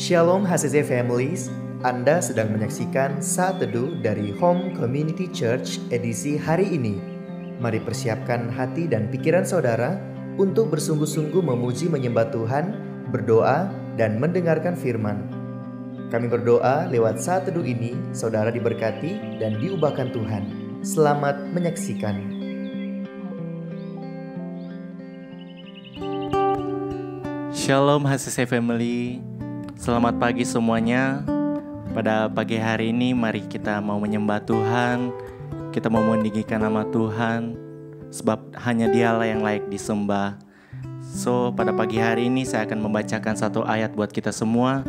Shalom HCC Families, Anda sedang menyaksikan Saat Teduh dari Home Community Church edisi hari ini. Mari persiapkan hati dan pikiran saudara untuk bersungguh-sungguh memuji menyembah Tuhan, berdoa, dan mendengarkan firman. Kami berdoa lewat Saat Teduh ini, saudara diberkati dan diubahkan Tuhan. Selamat menyaksikan. Shalom HCC Family, selamat pagi semuanya. Pada pagi hari ini mari kita mau menyembah Tuhan. Kita mau meninggikan nama Tuhan, sebab hanya Dialah yang layak disembah. So pada pagi hari ini saya akan membacakan satu ayat buat kita semua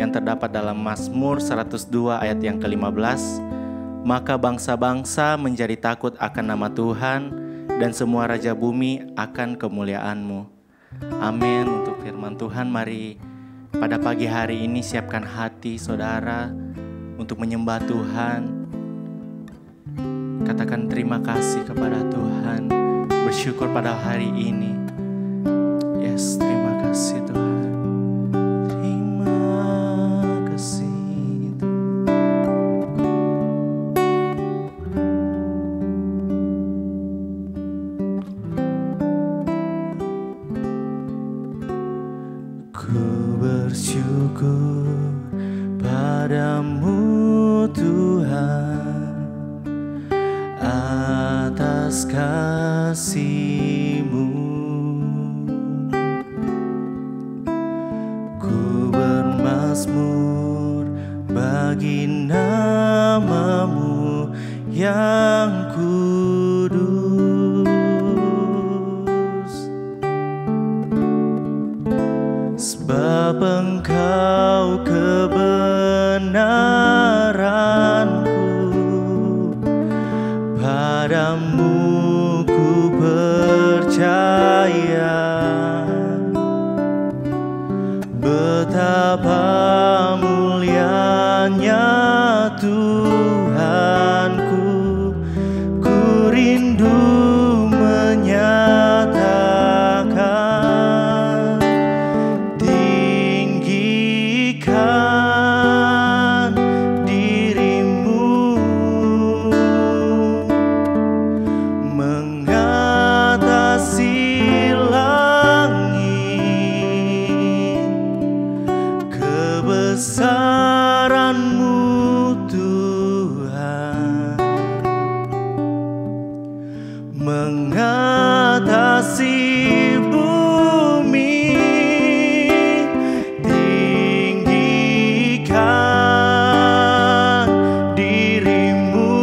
yang terdapat dalam Mazmur 102 ayat yang ke-15. Maka bangsa-bangsa menjadi takut akan nama Tuhan, dan semua raja bumi akan kemuliaan-Mu. Amin. Untuk firman Tuhan, mari pada pagi hari ini siapkan hati saudara untuk menyembah Tuhan. Katakan terima kasih kepada Tuhan, bersyukur pada hari ini. Yes, terima kasih Tuhan. Terima kasih bersyukur padamu Tuhan atas kasih-Mu. Ku bermazmur bagi nama-Mu yang kudus, sebab Engkau kebenaranku, padamu ku percaya. Betapa mulianya Tuhanku, ku rindu menyatakan dirimu mengatasi langit, kebesaran-Mu Tuhan mengatasi bumi. Tinggikan dirimu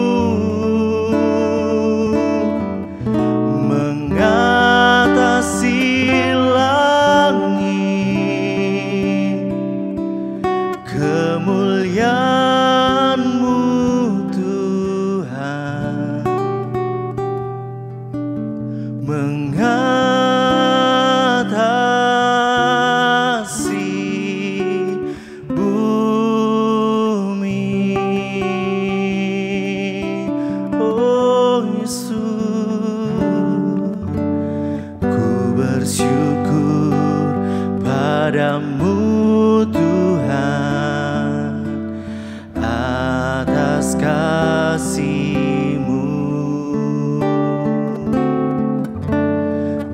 mengatasi langit, kemuliaan-Mu Tuhan mengatasi bumi. Oh Yesus, ku bersyukur padamu Tuhan atas kasih-Mu.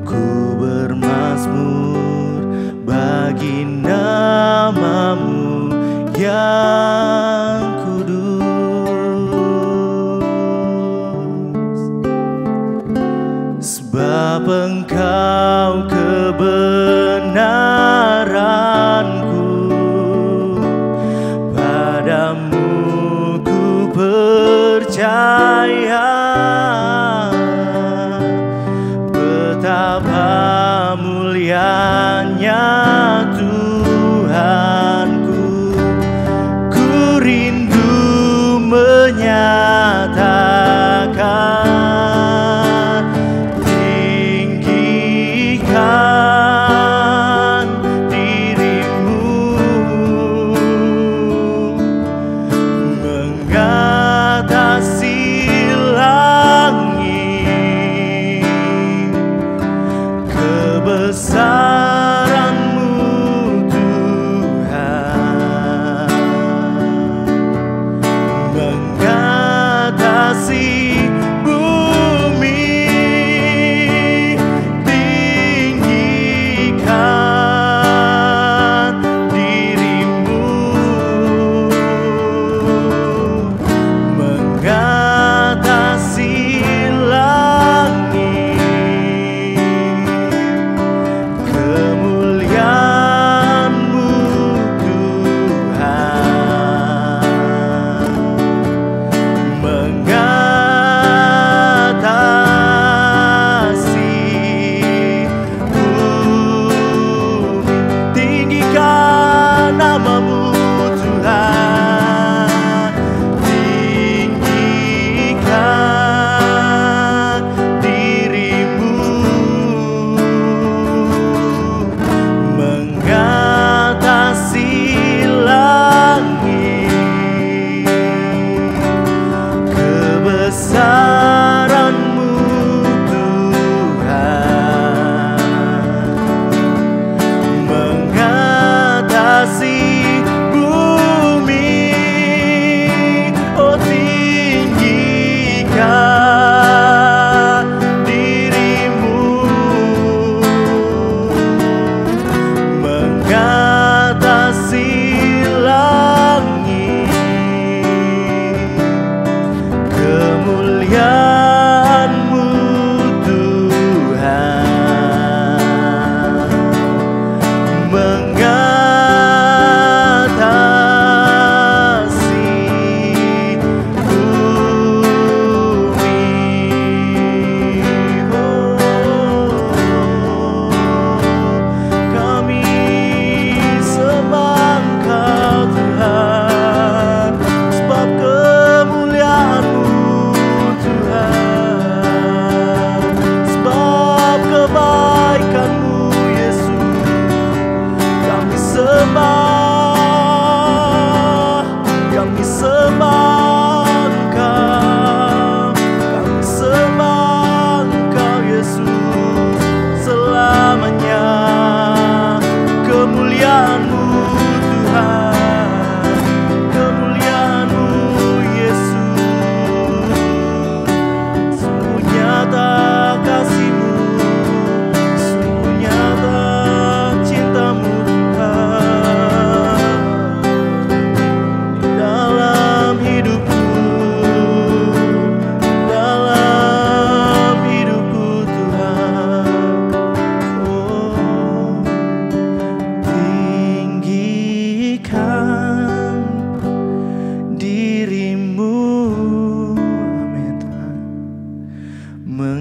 Ku bermazmur bagi nama-Mu yang kudus, sebab Engkau kebenaranku, padamu ku percaya. Betapa mulianya Tuhanku, ku rindu menyatakan tinggikan dirimu mengatasi langit.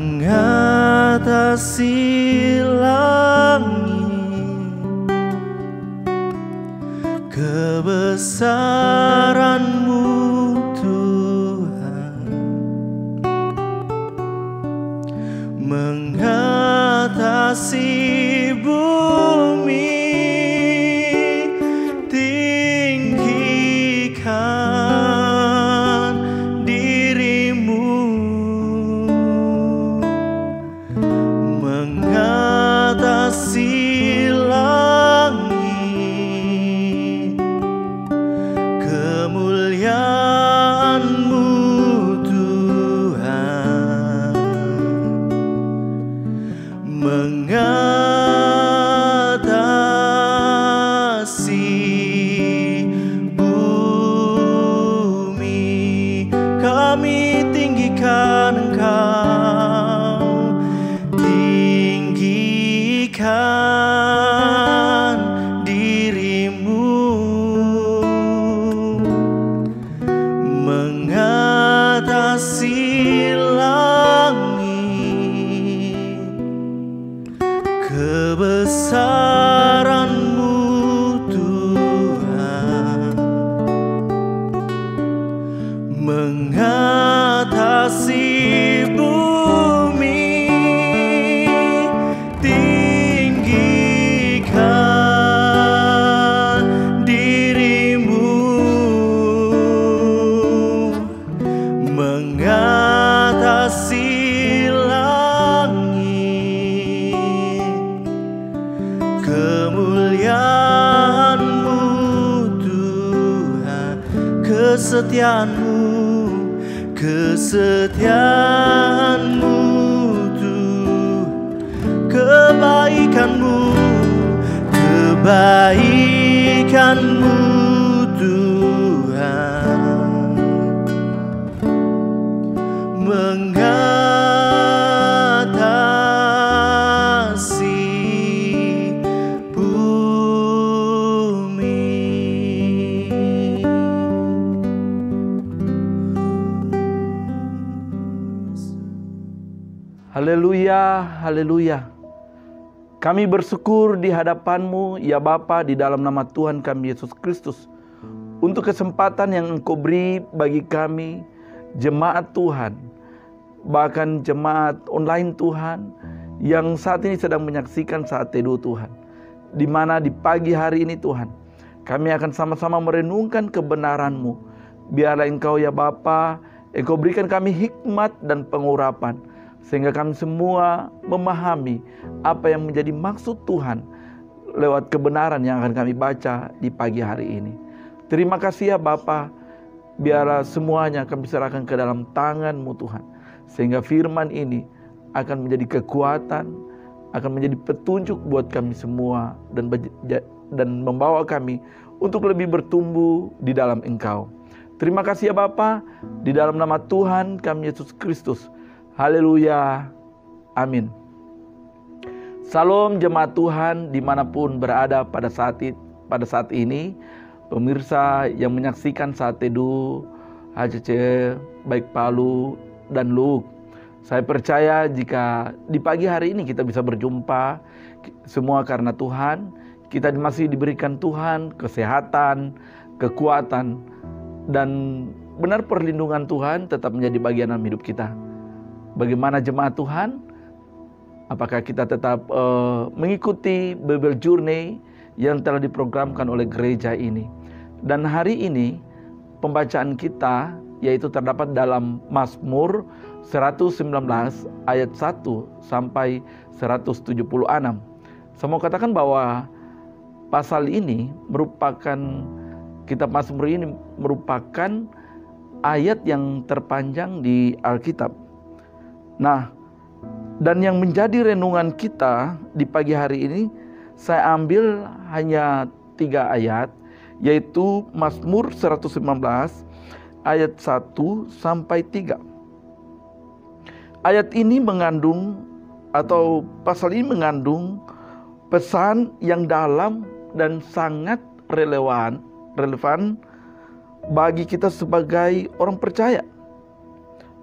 mengatasi langit, kebesaran-Mu Tuhan, mengatasi bumi, tinggikan diri-Mu, mengatasi langit, kemuliaan-Mu Tuhan, mengatasi bumi. Kami tinggikan Engkau, tinggikan diri-Mu, mengatasi langit, kebesaran-Mu Tuhan, mengatasi bumi, tinggikan diri-Mu, mengatasi langit, kemuliaan-Mu Tuhan, kesetiaan-Mu, kesetiaan-Mu Tuhan, kebaikan-Mu, kebaikan-Mu Tuhan, mengatasi bumi. Haleluya, haleluya. Kami bersyukur di hadapan-Mu, ya Bapa, di dalam nama Tuhan kami Yesus Kristus, untuk kesempatan yang Engkau beri bagi kami, jemaat Tuhan, bahkan jemaat online Tuhan, yang saat ini sedang menyaksikan saat teduh Tuhan. Di mana di pagi hari ini Tuhan, kami akan sama-sama merenungkan kebenaran-Mu. Biarlah Engkau ya Bapa, Engkau berikan kami hikmat dan pengurapan, sehingga kami semua memahami apa yang menjadi maksud Tuhan lewat kebenaran yang akan kami baca di pagi hari ini. Terima kasih ya Bapa, biarlah semuanya kami serahkan ke dalam tangan-Mu Tuhan, sehingga firman ini akan menjadi kekuatan, akan menjadi petunjuk buat kami semua, dan membawa kami untuk lebih bertumbuh di dalam Engkau. Terima kasih ya Bapa, di dalam nama Tuhan kami Yesus Kristus. Haleluya, amin. Salam jemaat Tuhan dimanapun berada pada saat ini, pemirsa yang menyaksikan saat teduh HCC baik Palu dan Luk. Saya percaya jika di pagi hari ini kita bisa berjumpa, semua karena Tuhan, kita masih diberikan Tuhan kesehatan, kekuatan, dan benar perlindungan Tuhan tetap menjadi bagian dalam hidup kita. Bagaimana jemaat Tuhan? Apakah kita tetap mengikuti Bible Journey yang telah diprogramkan oleh gereja ini? Dan hari ini pembacaan kita yaitu terdapat dalam Mazmur 119 ayat 1 sampai 176. Saya mau katakan bahwa pasal ini merupakan, kitab Mazmur ini merupakan ayat yang terpanjang di Alkitab. Nah, dan yang menjadi renungan kita di pagi hari ini, saya ambil hanya 3 ayat, yaitu Mazmur 119 ayat 1 sampai 3. Ayat ini mengandung, atau pasal ini mengandung pesan yang dalam dan sangat relevan bagi kita sebagai orang percaya.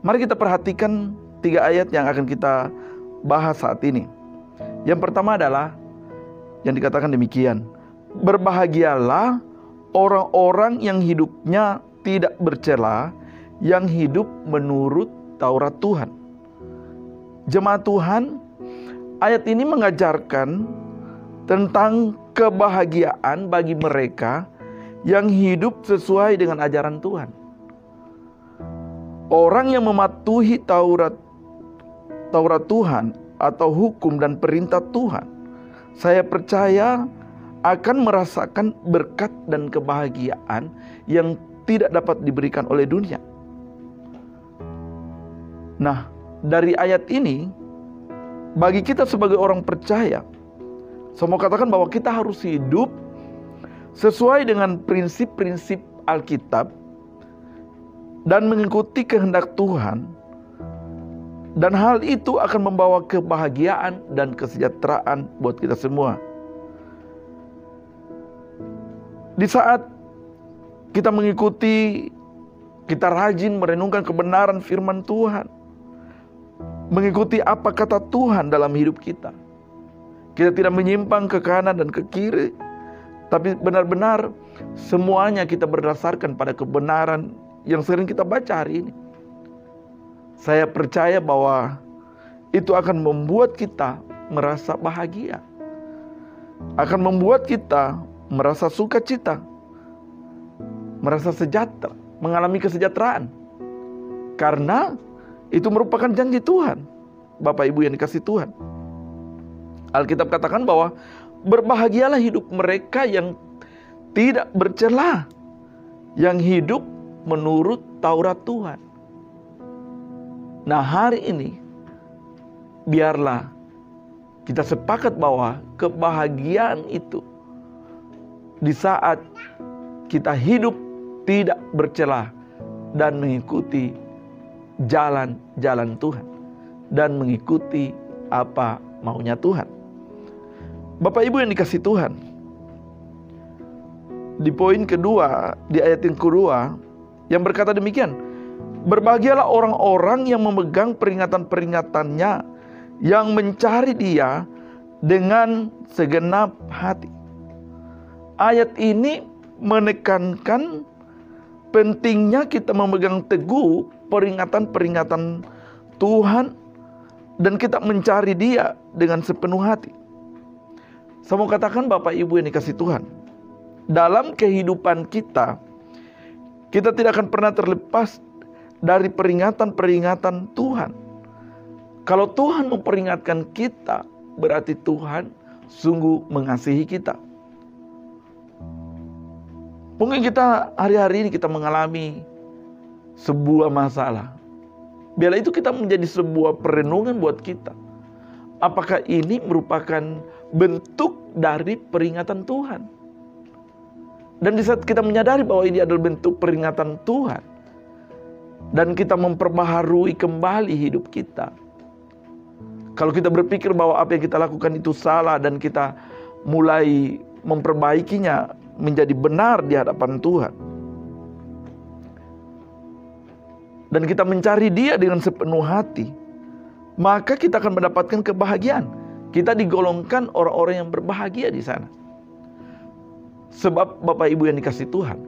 Mari kita perhatikan 3 ayat yang akan kita bahas saat ini. Yang pertama adalah yang dikatakan demikian: berbahagialah orang-orang yang hidupnya tidak bercela, yang hidup menurut Taurat Tuhan. Jemaat Tuhan, ayat ini mengajarkan tentang kebahagiaan bagi mereka yang hidup sesuai dengan ajaran Tuhan. Orang yang mematuhi Taurat Tuhan atau hukum dan perintah Tuhan, saya percaya akan merasakan berkat dan kebahagiaan yang tidak dapat diberikan oleh dunia. Nah, dari ayat ini, bagi kita sebagai orang percaya, saya mau katakan bahwa kita harus hidup sesuai dengan prinsip-prinsip Alkitab dan mengikuti kehendak Tuhan. Dan hal itu akan membawa kebahagiaan dan kesejahteraan buat kita semua. Di saat kita mengikuti, kita rajin merenungkan kebenaran firman Tuhan, mengikuti apa kata Tuhan dalam hidup kita. Kita tidak menyimpang ke kanan dan ke kiri, tapi benar-benar semuanya kita berdasarkan pada kebenaran yang sering kita baca hari ini. Saya percaya bahwa itu akan membuat kita merasa bahagia, akan membuat kita merasa sukacita, merasa sejahtera, mengalami kesejahteraan. Karena itu merupakan janji Tuhan. Bapak Ibu yang dikasihi Tuhan, Alkitab katakan bahwa berbahagialah hidup mereka yang tidak bercela, yang hidup menurut Taurat Tuhan. Nah, hari ini biarlah kita sepakat bahwa kebahagiaan itu di saat kita hidup tidak bercela dan mengikuti jalan-jalan Tuhan dan mengikuti apa maunya Tuhan. Bapak Ibu yang dikasihi Tuhan, di poin kedua, di ayat yang kedua yang berkata demikian: berbahagialah orang-orang yang memegang peringatan-peringatannya, yang mencari Dia dengan segenap hati. Ayat ini menekankan pentingnya kita memegang teguh peringatan-peringatan Tuhan dan kita mencari Dia dengan sepenuh hati. Saya mau katakan Bapak Ibu yang dikasihi Tuhan, dalam kehidupan kita, kita tidak akan pernah terlepas dari peringatan-peringatan Tuhan. Kalau Tuhan memperingatkan kita, berarti Tuhan sungguh mengasihi kita. Mungkin kita hari-hari ini kita mengalami sebuah masalah. Biarlah itu kita menjadi sebuah perenungan buat kita. Apakah ini merupakan bentuk dari peringatan Tuhan? Dan di saat kita menyadari bahwa ini adalah bentuk peringatan Tuhan, dan kita memperbaharui kembali hidup kita, kalau kita berpikir bahwa apa yang kita lakukan itu salah dan kita mulai memperbaikinya menjadi benar di hadapan Tuhan, dan kita mencari Dia dengan sepenuh hati, maka kita akan mendapatkan kebahagiaan. Kita digolongkan orang-orang yang berbahagia di sana. Sebab Bapak Ibu yang dikasihi Tuhan,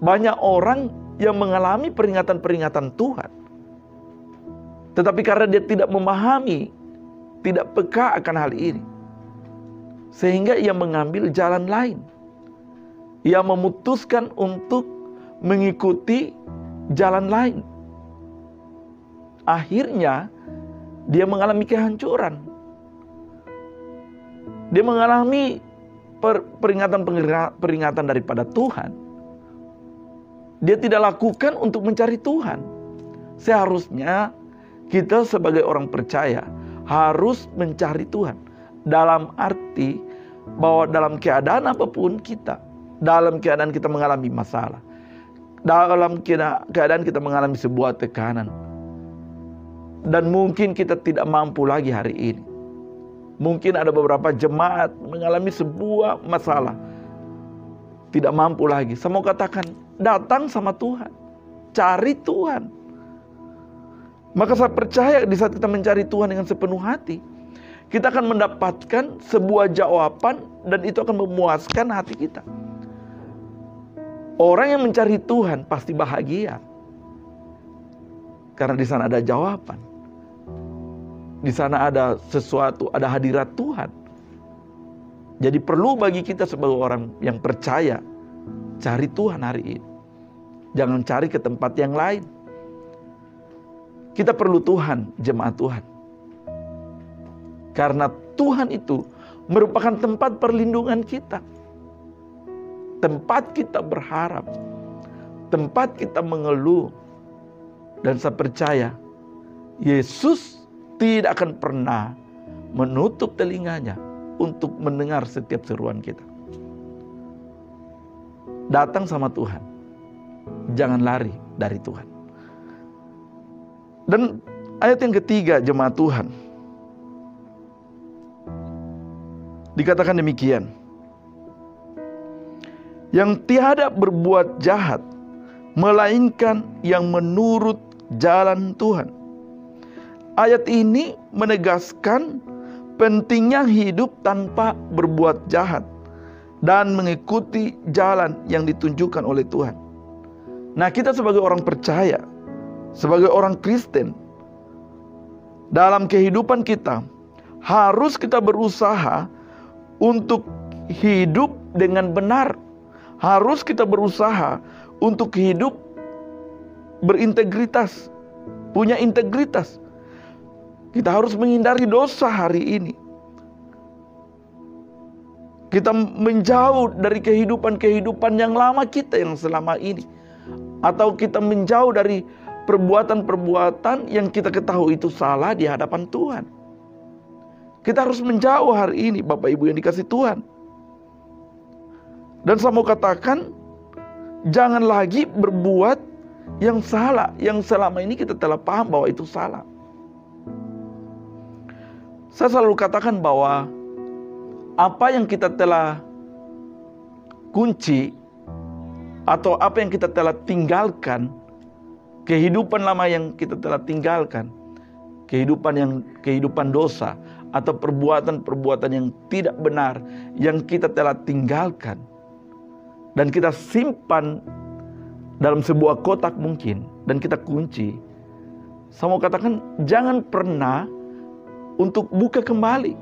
banyak orang yang mengalami peringatan-peringatan Tuhan, tetapi karena dia tidak memahami, tidak peka akan hal ini, sehingga ia mengambil jalan lain. Ia memutuskan untuk mengikuti jalan lain. Akhirnya dia mengalami kehancuran. Dia mengalami peringatan daripada Tuhan. Dia tidak lakukan untuk mencari Tuhan. Seharusnya kita sebagai orang percaya harus mencari Tuhan. Dalam arti bahwa dalam keadaan apapun kita, dalam keadaan kita mengalami masalah, dalam keadaan kita mengalami sebuah tekanan, dan mungkin kita tidak mampu lagi hari ini. Mungkin ada beberapa jemaat mengalami sebuah masalah, tidak mampu lagi. Saya mau katakan, datang sama Tuhan, cari Tuhan. Maka saya percaya di saat kita mencari Tuhan dengan sepenuh hati, kita akan mendapatkan sebuah jawaban dan itu akan memuaskan hati kita. Orang yang mencari Tuhan pasti bahagia. Karena di sana ada jawaban. Di sana ada sesuatu, ada hadirat Tuhan. Jadi perlu bagi kita sebagai orang yang percaya, cari Tuhan hari ini. Jangan cari ke tempat yang lain. Kita perlu Tuhan, jemaat Tuhan. Karena Tuhan itu merupakan tempat perlindungan kita. Tempat kita berharap. Tempat kita mengeluh. Dan saya percaya, Yesus tidak akan pernah menutup telinganya untuk mendengar setiap seruan kita. Datang sama Tuhan. Jangan lari dari Tuhan. Dan ayat yang ketiga, jemaat Tuhan, dikatakan demikian. Yang tiada berbuat jahat, melainkan yang menurut jalan Tuhan. Ayat ini menegaskan pentingnya hidup tanpa berbuat jahat dan mengikuti jalan yang ditunjukkan oleh Tuhan. Nah, kita sebagai orang percaya, sebagai orang Kristen, dalam kehidupan kita harus kita berusaha untuk hidup dengan benar. Harus kita berusaha untuk hidup berintegritas, punya integritas. Kita harus menghindari dosa hari ini. Kita menjauh dari kehidupan-kehidupan yang lama kita yang selama ini. Atau kita menjauh dari perbuatan-perbuatan yang kita ketahui itu salah di hadapan Tuhan. Kita harus menjauh hari ini, Bapak Ibu yang dikasihi Tuhan. Dan saya mau katakan, jangan lagi berbuat yang salah, yang selama ini kita telah paham bahwa itu salah. Saya selalu katakan bahwa apa yang kita telah kunci atau apa yang kita telah tinggalkan, kehidupan lama yang kita telah tinggalkan, kehidupan dosa atau perbuatan-perbuatan yang tidak benar yang kita telah tinggalkan dan kita simpan dalam sebuah kotak mungkin dan kita kunci. Saya mau katakan, jangan pernah untuk buka kembali.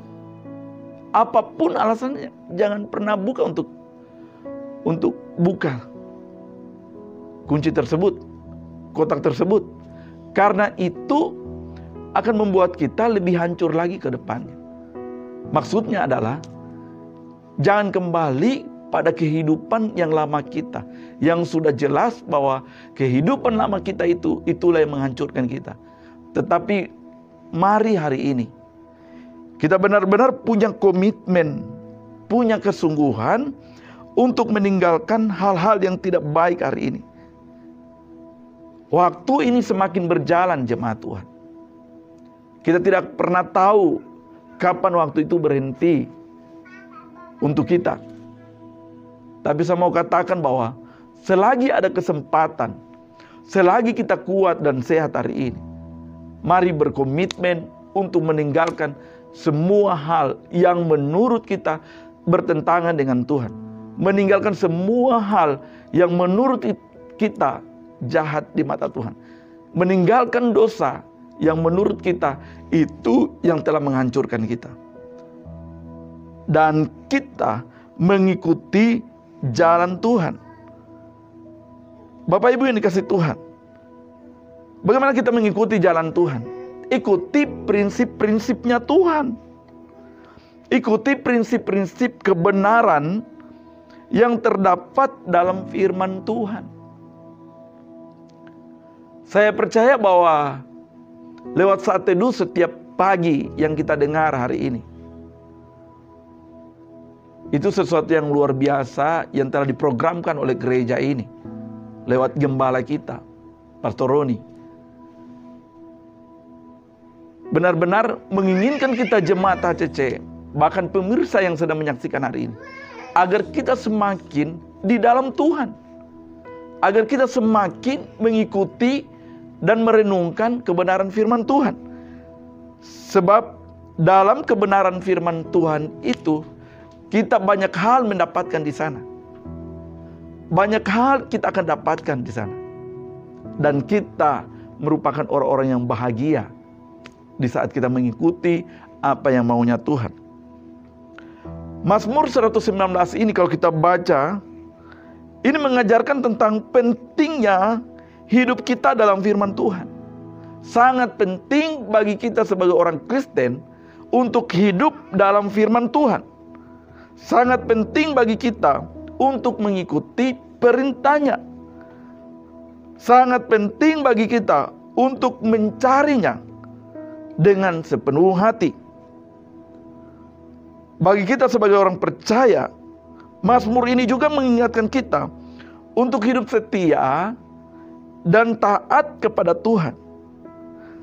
Apapun alasannya, jangan pernah buka untuk buka kunci tersebut, kotak tersebut. Karena itu akan membuat kita lebih hancur lagi ke depannya. Maksudnya adalah jangan kembali pada kehidupan yang lama kita, yang sudah jelas bahwa kehidupan lama kita itulah yang menghancurkan kita. Tetapi mari hari ini kita benar-benar punya komitmen, punya kesungguhan untuk meninggalkan hal-hal yang tidak baik hari ini. Waktu ini semakin berjalan, jemaat Tuhan. Kita tidak pernah tahu kapan waktu itu berhenti untuk kita. Tapi saya mau katakan bahwa selagi ada kesempatan, selagi kita kuat dan sehat hari ini, mari berkomitmen untuk meninggalkan semua hal yang menurut kita bertentangan dengan Tuhan. Meninggalkan semua hal yang menurut kita jahat di mata Tuhan. Meninggalkan dosa yang menurut kita itu yang telah menghancurkan kita. Dan kita mengikuti jalan Tuhan. Bapak Ibu yang dikasihi Tuhan, bagaimana kita mengikuti jalan Tuhan? Ikuti prinsip-prinsipnya Tuhan. Ikuti prinsip-prinsip kebenaran yang terdapat dalam firman Tuhan. Saya percaya bahwa lewat saat teduh setiap pagi yang kita dengar hari ini, itu sesuatu yang luar biasa yang telah diprogramkan oleh gereja ini lewat gembala kita, Pastor Roni. Benar-benar menginginkan kita jemaat HCC, bahkan pemirsa yang sedang menyaksikan hari ini, agar kita semakin di dalam Tuhan, agar kita semakin mengikuti dan merenungkan kebenaran firman Tuhan. Sebab dalam kebenaran firman Tuhan itu kita banyak hal mendapatkan di sana. Banyak hal kita akan dapatkan di sana. Dan kita merupakan orang-orang yang bahagia di saat kita mengikuti apa yang maunya Tuhan. Mazmur 119 ini kalau kita baca, ini mengajarkan tentang pentingnya hidup kita dalam firman Tuhan. Sangat penting bagi kita sebagai orang Kristen untuk hidup dalam firman Tuhan. Sangat penting bagi kita untuk mengikuti perintahnya. Sangat penting bagi kita untuk mencarinya dengan sepenuh hati. Bagi kita sebagai orang percaya, Mazmur ini juga mengingatkan kita untuk hidup setia dan taat kepada Tuhan.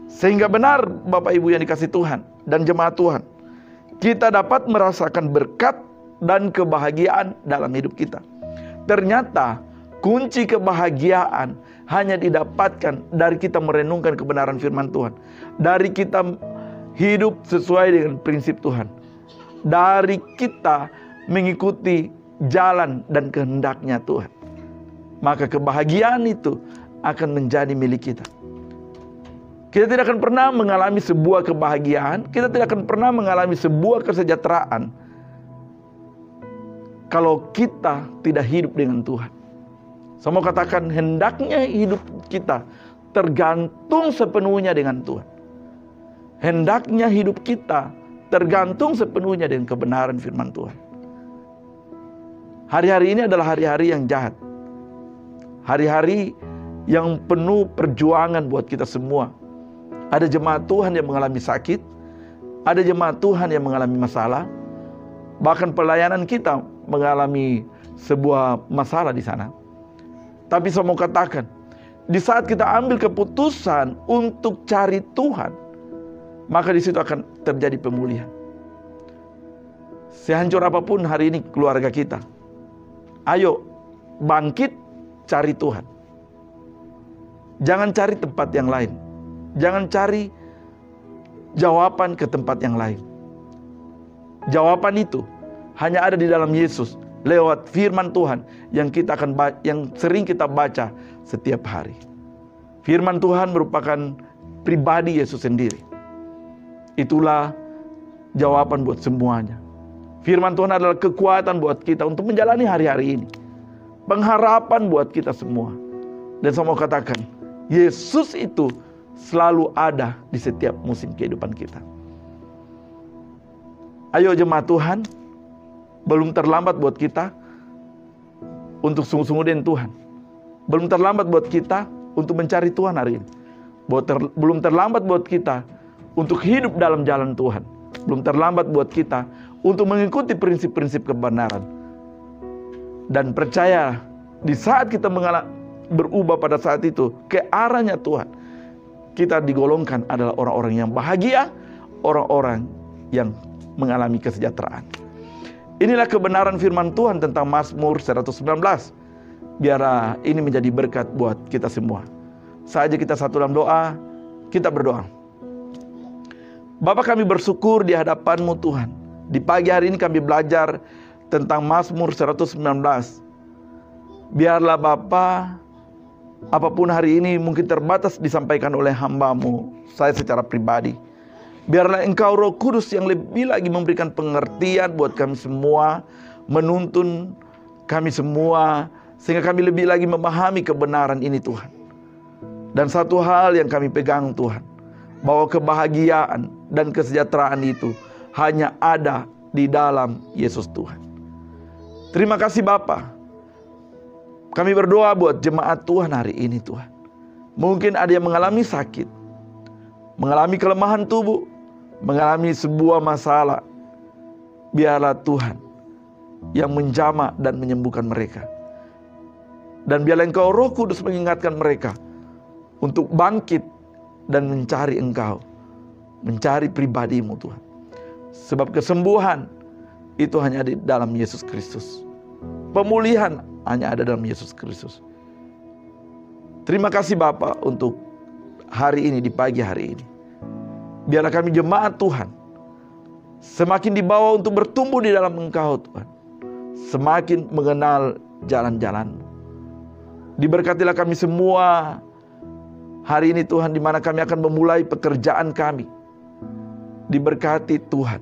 Sehingga benar Bapak Ibu yang dikasihi Tuhan dan jemaat Tuhan, kita dapat merasakan berkat dan kebahagiaan dalam hidup kita. Ternyata kunci kebahagiaan hanya didapatkan dari kita merenungkan kebenaran firman Tuhan. Dari kita hidup sesuai dengan prinsip Tuhan. Dari kita mengikuti jalan dan kehendaknya Tuhan. Maka kebahagiaan itu akan menjadi milik kita. Kita tidak akan pernah mengalami sebuah kebahagiaan, kita tidak akan pernah mengalami sebuah kesejahteraan kalau kita tidak hidup dengan Tuhan. Saya mau katakan, hendaknya hidup kita tergantung sepenuhnya dengan Tuhan. Hendaknya hidup kita tergantung sepenuhnya dengan kebenaran firman Tuhan. Hari-hari ini adalah hari-hari yang jahat. Hari-hari yang penuh perjuangan buat kita semua. Ada jemaat Tuhan yang mengalami sakit. Ada jemaat Tuhan yang mengalami masalah. Bahkan pelayanan kita mengalami sebuah masalah di sana. Tapi saya mau katakan, di saat kita ambil keputusan untuk cari Tuhan, maka di situ akan terjadi pemulihan. Sehancur apapun hari ini keluarga kita, ayo bangkit cari Tuhan. Jangan cari tempat yang lain. Jangan cari jawaban ke tempat yang lain. Jawaban itu hanya ada di dalam Yesus lewat firman Tuhan yang sering kita baca setiap hari. Firman Tuhan merupakan pribadi Yesus sendiri. Itulah jawaban buat semuanya. Firman Tuhan adalah kekuatan buat kita untuk menjalani hari-hari ini. Pengharapan buat kita semua. Dan saya mau katakan, Yesus itu selalu ada di setiap musim kehidupan kita. Ayo jemaat Tuhan, belum terlambat buat kita untuk sungguh-sungguh dengan Tuhan. Belum terlambat buat kita untuk mencari Tuhan hari ini. Belum terlambat buat kita untuk hidup dalam jalan Tuhan. Belum terlambat buat kita untuk mengikuti prinsip-prinsip kebenaran. Dan percaya, di saat kita berubah pada saat itu ke arahnya Tuhan, kita digolongkan adalah orang-orang yang bahagia, orang-orang yang mengalami kesejahteraan. Inilah kebenaran firman Tuhan tentang Mazmur 119. Biarlah ini menjadi berkat buat kita semua. Saja kita satu dalam doa, kita berdoa. Bapa, kami bersyukur di hadapan-Mu Tuhan. Di pagi hari ini kami belajar tentang Mazmur 119. Biarlah Bapa, apapun hari ini mungkin terbatas disampaikan oleh hamba-Mu, saya secara pribadi. Biarlah Engkau Roh Kudus yang lebih lagi memberikan pengertian buat kami semua, menuntun kami semua, sehingga kami lebih lagi memahami kebenaran ini Tuhan. Dan satu hal yang kami pegang Tuhan, bahwa kebahagiaan dan kesejahteraan itu hanya ada di dalam Yesus Tuhan. Terima kasih Bapa. Kami berdoa buat jemaat Tuhan hari ini Tuhan. Mungkin ada yang mengalami sakit, mengalami kelemahan tubuh, mengalami sebuah masalah. Biarlah Tuhan yang menjamah dan menyembuhkan mereka. Dan biarlah Engkau Roh Kudus mengingatkan mereka untuk bangkit dan mencari Engkau, mencari pribadi-Mu Tuhan. Sebab kesembuhan itu hanya di dalam Yesus Kristus. Pemulihan hanya ada dalam Yesus Kristus. Terima kasih Bapa untuk hari ini, di pagi hari ini. Biarlah kami jemaat Tuhan semakin dibawa untuk bertumbuh di dalam Engkau Tuhan, semakin mengenal jalan-jalan-Mu. Diberkatilah kami semua hari ini Tuhan, di mana kami akan memulai pekerjaan kami. Diberkati Tuhan,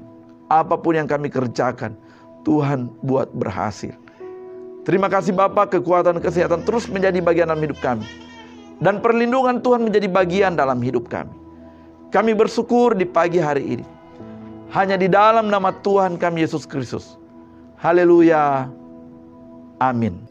apapun yang kami kerjakan, Tuhan buat berhasil. Terima kasih Bapa, kekuatan kesehatan terus menjadi bagian dalam hidup kami, dan perlindungan Tuhan menjadi bagian dalam hidup kami. Kami bersyukur di pagi hari ini, hanya di dalam nama Tuhan kami Yesus Kristus. Haleluya. Amin.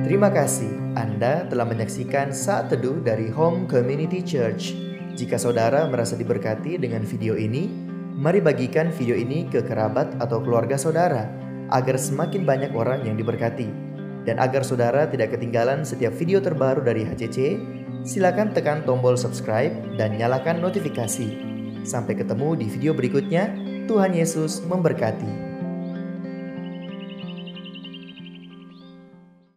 Terima kasih Anda telah menyaksikan Saat Teduh dari Home Community Church. Jika saudara merasa diberkati dengan video ini, mari bagikan video ini ke kerabat atau keluarga saudara, agar semakin banyak orang yang diberkati. Dan agar saudara tidak ketinggalan setiap video terbaru dari HCC, silakan tekan tombol subscribe dan nyalakan notifikasi. Sampai ketemu di video berikutnya. Tuhan Yesus memberkati.